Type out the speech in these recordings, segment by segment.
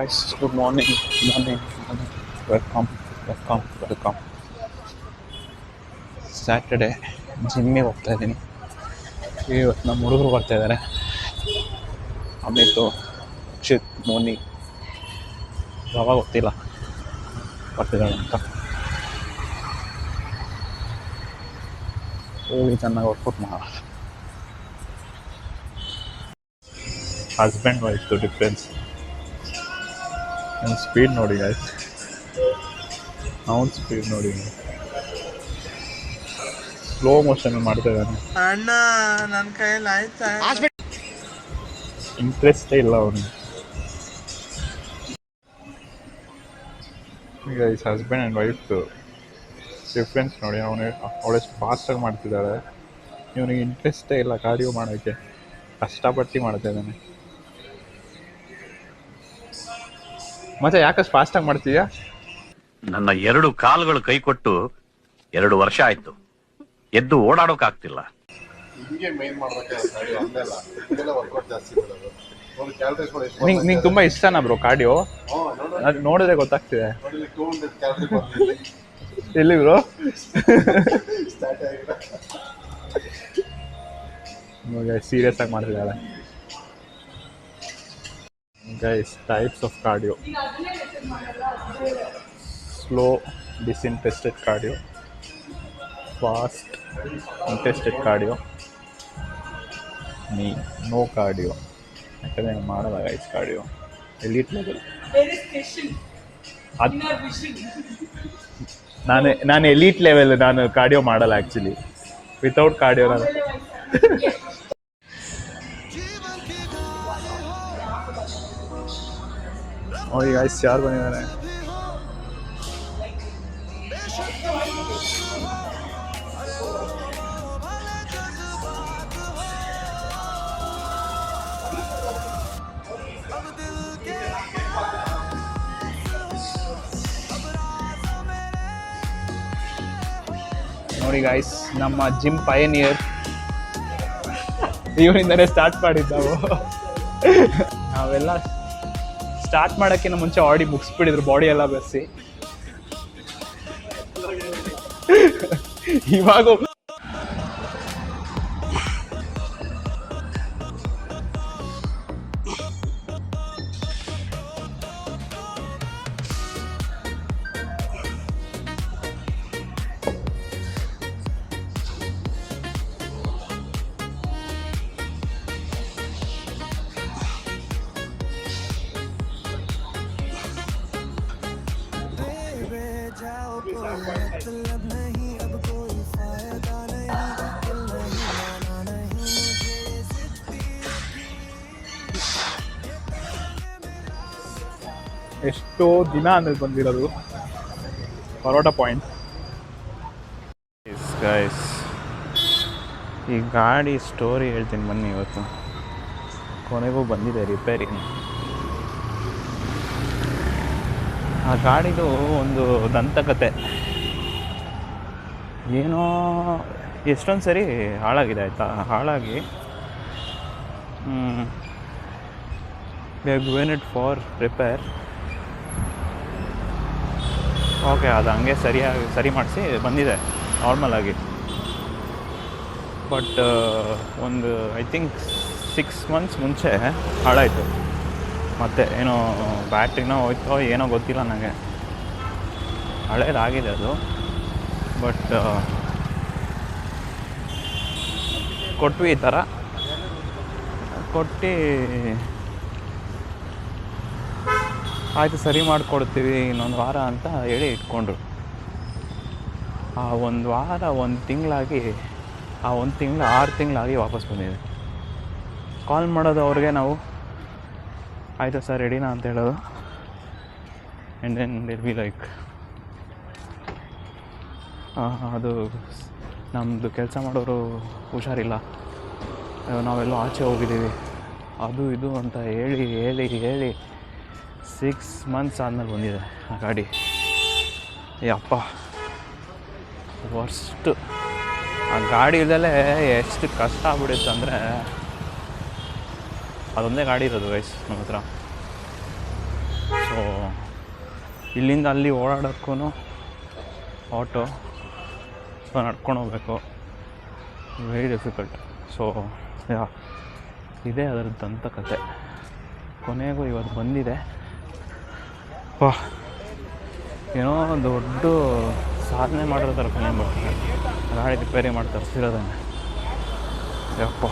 Guys, good morning. Welcome. Saturday ಜಿಮ್ಮಿಗೆ ಹೋಗ್ತಾ ಇದ್ದೀನಿ. ಇವತ್ತು ನಮ್ಮ ಹುಡುಗರು ಬರ್ತಾ ಇದ್ದಾರೆ. ಅಮಿತು, ಅಕ್ಷಿತ್, ಮೋನಿ, ಯಾವಾಗ ಗೊತ್ತಿಲ್ಲ ಬರ್ತಿದ್ದಾಳೆ ಅಂತ. ಹೋಗಿ ಚೆನ್ನಾಗಿ ವರ್ಕೌಟ್ ಮಾಡೋಣ. ಹಸ್ಬೆಂಡ್ ವೈಫ್ದು ಡಿಫ್ರೆನ್ಸ್ ನನ್ನ ಸ್ಪೀಡ್ ನೋಡಿ ಗಾಯ್ಸ್, ಅವನ ಸ್ಪೀಡ್ ನೋಡಿ, ಸ್ಲೋ ಮೋಷನ್ ಮಾಡ್ತಾ ಇದ್ದಾನೆ. ಅಣ್ಣ ನನ್ನ ಕೈಯಲ್ಲಿ ಆಯ್ತಾ? ಇಂಟ್ರೆಸ್ಟೇ ಇಲ್ಲ ಅವನಿಗೆ. ಗೈಸ್, ಹಸ್ಬೆಂಡ್ ಆ್ಯಂಡ್ ವೈಫ್ದು ಡಿಫ್ರೆನ್ಸ್ ನೋಡಿ. ಅವಳೆಷ್ಟು ಫಾಸ್ಟಾಗಿ ಮಾಡ್ತಿದ್ದಾಳೆ, ಇವನಿಗೆ ಇಂಟ್ರೆಸ್ಟೇ ಇಲ್ಲ ಕಾರ್ಡಿಯೋ ಮಾಡೋಕ್ಕೆ, ಕಷ್ಟಪಟ್ಟು ಮಾಡ್ತಾ ಇದ್ದಾನೆ. ಮತ್ತೆ ಯಾಕಷ್ಟು ಫಾಸ್ಟಾಗಿ ಮಾಡ್ತೀಯಾ? ನನ್ನ 2 ಕಾಲುಗಳು ಕೈ ಕೊಟ್ಟು 2 ವರ್ಷ ಆಯ್ತು, ಎದ್ದು ಓಡಾಡೋಕ್ಕಾಗ್ತಿಲ್ಲ. ನಿಂಗೆ ತುಂಬಾ ಇಷ್ಟನಾ ಬ್ರೋ ಕಾರ್ಡಿಯೋ? ಅದು ನೋಡಿದ್ರೆ ಗೊತ್ತಾಗ್ತಿದೆ. ಎಲ್ಲಿ ಬ್ರೋ? ಸೀರಿಯಸ್ ಆಗಿ ಮಾಡ್ತಿದ್ದಾಳೆ. Guys, types of cardio: slow disinterested cardio, fast interested cardio, no cardio. ಯಾಕಂದರೆ ಮಾಡಲ್ಲ ಗೈಸ್ ಕಾರ್ಡಿಯೋ, ಎಲೀಟ್ ಲೆವೆಲ್. ನಾನು ಎಲೀಟ್ ಲೆವೆಲ್, ನಾನು ಕಾರ್ಡಿಯೋ ಮಾಡಲ್ಲ ಆ್ಯಕ್ಚುಲಿ. ವಿತೌಟ್ ಕಾರ್ಡಿಯೋ ನಾನು ನೋಡಿ ಗೈಸ್, ಯಾರು ಬಂದಿದ್ದಾರೆ? ನೋಡಿ ಗೈಸ್, ನಮ್ಮ ಜಿಮ್ ಪಯನಿಯರ್ ಇವರಿಂದನೇ ಸ್ಟಾರ್ಟ್ ಮಾಡಿದ್ದಾವು. ನಾವೆಲ್ಲ ಸ್ಟಾರ್ಟ್ ಮಾಡೋಕ್ಕಿಂತ ಮುಂಚೆ ಆಡಿ ಮುಗಿಸ್ಬಿಟ್ಟಿದ್ರು, ಬಾಡಿ ಎಲ್ಲ ಬೆರೆಸಿ. ಇವಾಗ ಎಷ್ಟೋ ದಿನ ಆಮೇಲೆ ಬಂದಿರೋದು ಪರೋಟ ಪಾಯಿಂಟ್. ಗೈಸ್, ಈ ಗಾಡಿ ಸ್ಟೋರಿ ಹೇಳ್ತೀನಿ ಬನ್ನಿ. ಇವತ್ತು ಕೊನೆಗೂ ಬಂದಿದೆ ರಿಪೇರಿ. ಆ ಗಾಡಿದು ಒಂದು ದಂತಕತೆ ಏನೋ, ಎಷ್ಟೊಂದು ಸರಿ ಹಾಳಾಗಿದೆ ಆಯಿತಾ. ಹಾಳಾಗಿ we have given it for repair. Okay, ಅದು ಹಂಗೆ ಸರಿ ಮಾಡಿಸಿ ಬಂದಿದೆ ನಾರ್ಮಲಾಗಿ. ಬಟ್ ಒಂದು ಐ ಥಿಂಕ್ 6 months ಮುಂಚೆ ಹಾಳಾಯಿತು. ಮತ್ತು ಏನೋ ಬ್ಯಾಟ್ರಿನೋ ಹೋಯ್ತೋ ಏನೋ ಗೊತ್ತಿಲ್ಲ ನನಗೆ, ಹಳೇದಾಗಿದೆ ಅದು. ಬಟ್ ಕೊಟ್ವಿ, ಈ ಥರ ಕೊಟ್ಟು ಆಯಿತು ಸರಿ ಮಾಡಿಕೊಡ್ತೀವಿ ಇನ್ನೊಂದು ವಾರ ಅಂತ ಹೇಳಿ ಇಟ್ಕೊಂಡ್ರು. ಆ ಒಂದು ವಾರ 1 ತಿಂಗಳಾಗಿ, ಆ 1 ತಿಂಗಳು 6 ತಿಂಗಳಾಗಿ ವಾಪಸ್ ಬಂದಿದೆ. ಕಾಲ್ ಮಾಡೋದು ಅವ್ರಿಗೆ ನಾವು, ಆಯಿತು ಸರ್ ರೆಡಿನಾ ಅಂತ ಹೇಳೋದು. And then will be like, ಅದು ನಮ್ಮದು ಕೆಲಸ ಮಾಡೋರು ಹುಷಾರಿಲ್ಲ, ನಾವೆಲ್ಲೋ ಆಚೆ ಹೋಗಿದ್ದೀವಿ, ಅದು ಇದು ಅಂತ ಹೇಳಿ 6 months ಆದಮೇಲೆ ಬಂದಿದೆ ಆ ಗಾಡಿ. ಯಪ್ಪ, ವರ್ಸ್ಟು. ಆ ಗಾಡಿ ಇಲ್ಲದಲ್ಲೇ ಎಷ್ಟು ಕಷ್ಟ ಆಗ್ಬಿಡುತ್ತೆ ಅಂದರೆ, ಅದೊಂದೇ ಗಾಡಿ ಇರೋದು ಗೈಸ್ ನಮ್ಮ ಹತ್ರ. ಇಲ್ಲಿಂದ ಅಲ್ಲಿ ಓಡಾಡೋಕ್ಕೂ ಆಟೋ, ಸೊ ನಡ್ಕೊಂಡು ಹೋಗ್ಬೇಕು, ವೆರಿ ಡಿಫಿಕಲ್ಟ್. ಸೊ ಯಾ ಇದೇ ಅದರದ್ದಂಥ ಕತೆ. ಕೊನೆಗೂ ಇವತ್ತು ಬಂದಿದೆ. ವಾಹ್, ಏನೋ ದೊಡ್ಡ ಸಾಧನೆ ಮಾಡಿರೋ ಥರ ಕೊನೆ ಬರ್ತಾರೆ. ಗಾಡಿ ರಿಪೇರಿ ಮಾಡಿ ತರಿಸಿರೋದನ್ನೇ. ಯಪ್ಪ,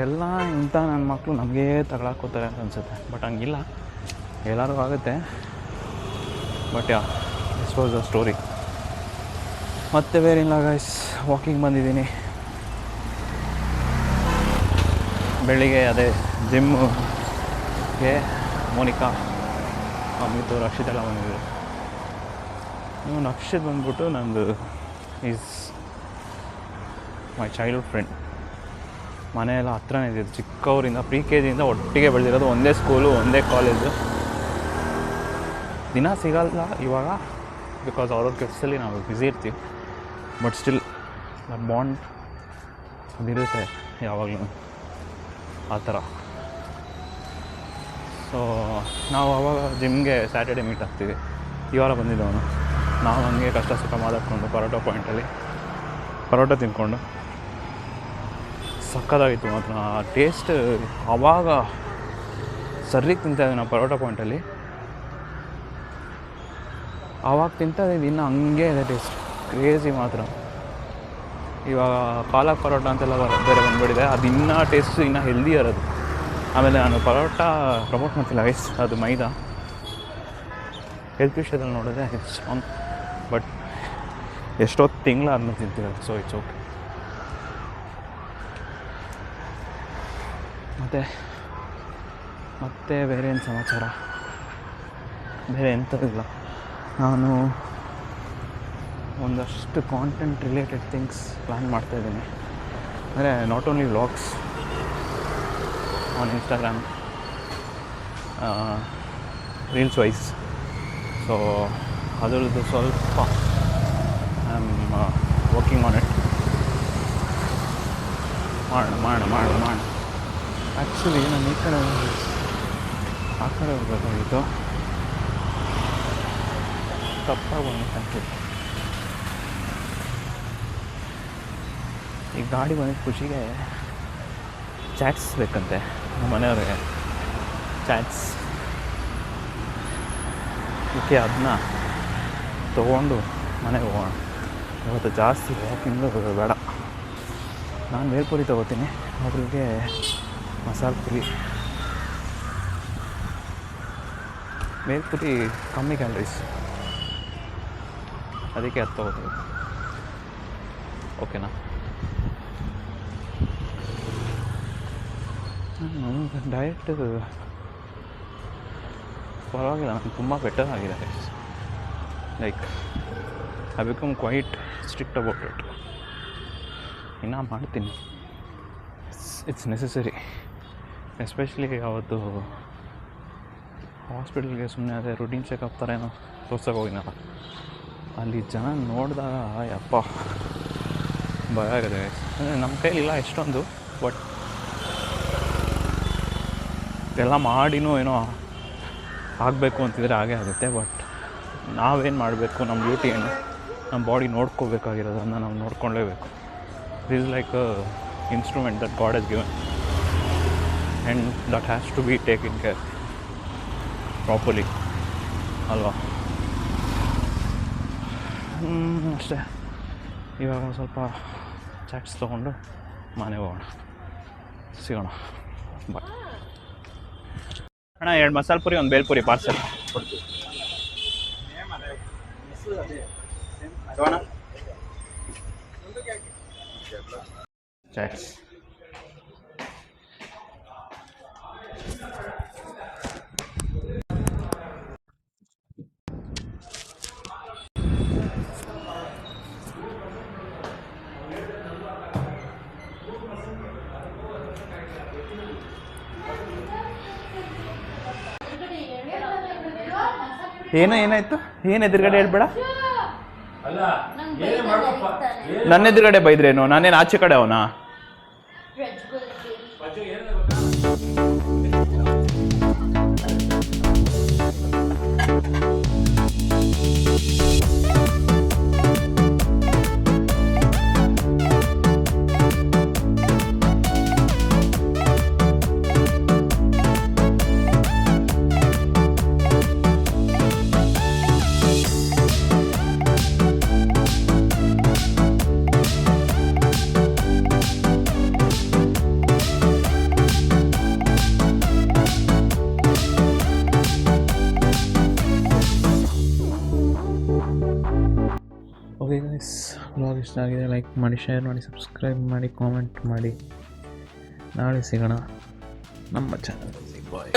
ಎಲ್ಲ ಇಂಥ ನನ್ನ ಮಕ್ಕಳು ನಮಗೇ ತಗೊಳಕ್ಕೋತಾರೆ ಅಂತ ಅನಿಸುತ್ತೆ. ಬಟ್ ಹಂಗಿಲ್ಲ, ಎಲ್ಲರಿಗೂ ಆಗುತ್ತೆ. But yeah this was a story. ಮತ್ತೆ ಬೇರೇನಿಲ್ಲ ಗೈಸ್, ವಾಕಿಂಗ್ ಬಂದಿದ್ದೀನಿ. ಬೆಳಿಗ್ಗೆ ಅದೇ ಜಿಮ್ಗೆ ಮೋನಿಕಾ, ಅಮಿತು, ರಕ್ಷಿತ್ ಎಲ್ಲ ಬಂದಿದ್ರು. ನೀವು ರಕ್ಷಿತ್ ಬಂದ್ಬಿಟ್ಟು ನಂದು ಈಸ್ ಮೈ ಚೈಲ್ಡ್ಹುಡ್ ಫ್ರೆಂಡ್. ಮನೆಯೆಲ್ಲ ಹತ್ರನೇ ಇದ್ದಿದ್ದು, ಚಿಕ್ಕವರಿಂದ ಪ್ರಿ ಕೆ ಜಿಯಿಂದ ಒಟ್ಟಿಗೆ ಬೆಳೆದಿರೋದು. ಒಂದೇ ಸ್ಕೂಲು, ಒಂದೇ ಕಾಲೇಜು. ದಿನ ಸಿಗಲ್ಲ ಇವಾಗ, ಬಿಕಾಸ್ ಅವ್ರವ್ರ ಕೆಲಸದಲ್ಲಿ ನಾವು ಬ್ಯುಸಿ ಇರ್ತೀವಿ. ಬಟ್ ಸ್ಟಿಲ್ ದ ಬಾಂಡ್ ಅದಿರುತ್ತೆ ಯಾವಾಗಲೂ ಆ ಥರ. ಸೊ ನಾವು ಅವಾಗ ಜಿಮ್ಗೆ ಸ್ಯಾಟರ್ಡೆ ಮೀಟ್ ಆಗ್ತೀವಿ. ಈ ವಾರ ಬಂದಿದ್ದವನು. ನಾವು ಹಂಗೆ ಕಷ್ಟ ಸುಖ ಮಾತಾಡ್ಕೊಂಡು ಪರೋಟ ಪಾಯಿಂಟಲ್ಲಿ ಪರೋಟ ತಿಂದ್ಕೊಂಡು ಸಕ್ಕತ್ತಾಗಿತ್ತು ಮಾತ್ರ. ಆ ಟೇಸ್ಟ್ ಆವಾಗ ಸರಿಗೆ ತಿಂತಾಯಿದ್ವಿ ನಾವು ಪರೋಟ ಪಾಯಿಂಟಲ್ಲಿ. ಆವಾಗ ತಿಂತಾಯಿದ್ದು ಇನ್ನೂ ಹಂಗೆ ಇದೆ ಟೇಸ್ಟ್, ಕ್ರೇಜಿ ಮಾತ್ರ. ಇವಾಗ ಪಾಲಕ್ ಪರೋಟ ಅಂತೆಲ್ಲ ಬೇರೆ ಬಂದುಬಿಟ್ಟಿದೆ. ಅದು ಇನ್ನೂ ಟೇಸ್ಟ್, ಇನ್ನೂ ಹೆಲ್ದಿ ಇರೋದು. ಆಮೇಲೆ ನಾನು ಪರೋಟ ಪ್ರಮೋಟ್ ಮಾಡ್ತಿಲ್ಲ ಗೈಸ್, ಅದು ಮೈದಾ. ಹೆಲ್ತ್ ವಿಷಯದಲ್ಲಿ ನೋಡಿದ್ರೆ ಇಟ್ಸ್ ಆನ್, ಬಟ್ ಎಷ್ಟೊತ್ತು ತಿಂಗಳಾದ್ಮೇಲೆ ತಿಂತಿರೋದು. So it's okay. ಮತ್ತೆ ಬೇರೆ ಏನು ಸಮಾಚಾರ? ಬೇರೆ ಎಂಥದಿಲ್ಲ. ನಾನು ಒಂದಷ್ಟು ಕಾಂಟೆಂಟ್ ರಿಲೇಟೆಡ್ ಥಿಂಗ್ಸ್ ಪ್ಲ್ಯಾನ್ ಮಾಡ್ತಾಯಿದ್ದೀನಿ. ಅಂದರೆ not only vlogs on Instagram, reels wise. So ಅದರದ್ದು ಸ್ವಲ್ಪ I am working on it. ಮಾಡೋಣ. ಆ್ಯಕ್ಚುಲಿ ನಾನು ಆ ಕಡೆ ಹೋಗ್ಬೇಕಾಗಿತ್ತು, ತಪ್ಪಾಗಿ ಬಂದಿತ್ತು. ಈ ಗಾಡಿ ಬಂದಿದ್ದ ಖುಷಿಗೆ ಚಾಟ್ಸ್ ಬೇಕಂತೆ ನಮ್ಮ ಮನೆಯವ್ರಿಗೆ. ಚಾಟ್ಸ್ ಅದಕ್ಕೆ ಅದನ್ನ ತೊಗೊಂಡು ಮನೆಗೆ ಹೋಗೋಣ. ಇವತ್ತು ಜಾಸ್ತಿ ವಾಕಿಂಗು ಬೇಡ. ನಾನು ಬೇಲ್ಪುರಿ ತೊಗೋತೀನಿ, ಅವ್ರಿಗೆ ಮಸಾಲೆ ಪುರಿ. ಬೇಲ್ಪುರಿ ಕಮ್ಮಿ ಕ್ಯಾಲರೀಸ್, ಅದಕ್ಕೆ ಅದು ತೊಗೋತೀವಿ. ಓಕೆನಾ? ನನಗೆ ಡಯಟ್ ಪರವಾಗಿಲ್ಲ, ನನಗೆ ತುಂಬ ಬೆಟರ್ ಆಗಿದೆ. Like I become quite strict about it. ಇನ್ನೂ ಮಾಡ್ತೀನಿ, ಇಟ್ಸ್ ನೆಸೆಸರಿ. ಎಸ್ಪೆಷಲಿ ಅವತ್ತು ಹಾಸ್ಪಿಟಲ್ಗೆ ಸುಮ್ಮನೆ ಅದೇ ರುಟೀನ್ ಚೆಕಪ್ ಥರ ಏನೋ ತೋರ್ಸೋಕೆ ಹೋಗಿನಲ್ಲ, ಅಲ್ಲಿ ಜನ ನೋಡಿದಾಗ ಯಪ್ಪ ಭಯ ಆಗಿದೆ. ಅಂದರೆ ನಮ್ಮ ಕೈಲಿಲ್ಲ ಎಷ್ಟೊಂದು, ಬಟ್ ಎಲ್ಲ ಮಾಡಿನೂ ಏನೋ ಆಗಬೇಕು ಅಂತಿದ್ರೆ ಹಾಗೇ ಆಗುತ್ತೆ. ಬಟ್ ನಾವೇನು ಮಾಡಬೇಕು, ನಮ್ಮ ಡ್ಯೂಟಿ ಏನು, ನಮ್ಮ ಬಾಡಿ ನೋಡ್ಕೋಬೇಕಾಗಿರೋದನ್ನು ನಾವು ನೋಡ್ಕೊಳ್ಳೇಬೇಕು. This is like a instrument that God has given and that has to be taken care properly, ಅಲ್ವಾ? ಅಷ್ಟೇ. ಇವಾಗ ಸ್ವಲ್ಪ ಚಾಟ್ಸ್ ತೊಗೊಂಡು ಮನೆಗೆ ಹೋಗೋಣ. ಸಿಗೋಣ, ಬಾಯ್. ಅಣ್ಣ 2 ಮಸಾಲೆ ಪುರಿ, 1 ಬೇಲ್ಪುರಿ ಪಾರ್ಸೆಲ್ ಕೊಡ್ತೀವಿ. ಚಾಟ್ಸ್ ಏನಾಯ್ತು? ಏನು ಎದುರುಗಡೆ ಹೇಳ್ಬೇಡ. ನನ್ನ ಎದುರುಗಡೆ ಬೈದ್ರೇನು? ನಾನೇನು ಆಚೆ ಕಡೆ ಅವನಾ? ಓಕೆ ಗೈಸ್, ಬ್ಲಾಗ್ ಇಷ್ಟ ಆಗಿದೆ ಲೈಕ್ ಮಾಡಿ, ಶೇರ್ ಮಾಡಿ, ಸಬ್ಸ್ಕ್ರೈಬ್ ಮಾಡಿ, ಕಾಮೆಂಟ್ ಮಾಡಿ. ನಾಳೆ ಸಿಗೋಣ ನಮ್ಮ ಚಾನಲ್. ಬಾಯ್.